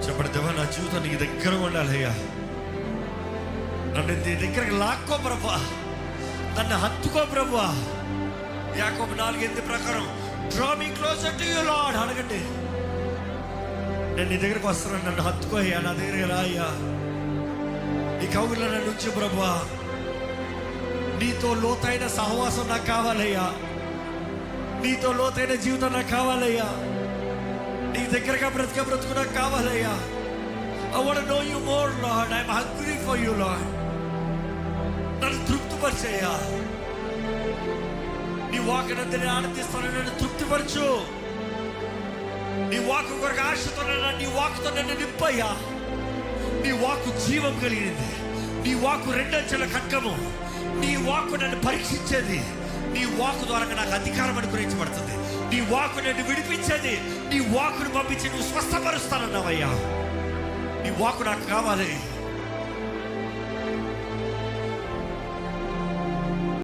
చెప్పండి, దేవా నా జీవితం నీ దగ్గర ఉండాలయ్యా. నన్ను నీ దగ్గరకు లాక్కో ప్రభువా, నన్ను హత్తుకో ప్రభువా. యాకోబు 4:8 ప్రకారం draw me closer to you lord అడగండి. నేను నీ దగ్గరకు వస్తున్నాను, నన్ను హత్తుకో అయ్యా, నా దగ్గరికి రా అయ్యా. నీ కౌగిలిలో నన్ను ఉంచు ప్రభువా. నీతో లోతైన సహవాసం నాకు కావాలయ్యా. నీతో లోతైన జీవితం నాకు కావాలయ్యా. నీ దగ్గరగా బ్రతుకు నాకు కావాలయ్యా. I want to know you more, Lord. I'm hungry for you, Lord. నన్ను తృప్తిపరిచయ్యా. నీ వాక్కునందు నేను ఆనందిస్తాను, నన్ను తృప్తిపరచు. నీ వాక్కు కొరకు ఆశతో నీ వాక్కుతో నన్ను నింపయ్యా. నీ వాక్కు జీవం కలిగింది. నీ వాక్కు 2 అంచెల ఖడ్గము. నీ వాక్కు నన్ను పరీక్షించేది. నీ వాక్కు ద్వారా నాకు అధికారం అనుగ్రహించబడుతుంది. నీ వాక్కు నన్ను విడిపించేది. నీ వాక్కును పంపించి నువ్వు స్వస్థపరుస్తానన్నావయ్యా. నీ వాక్కు నాకు కావాలి.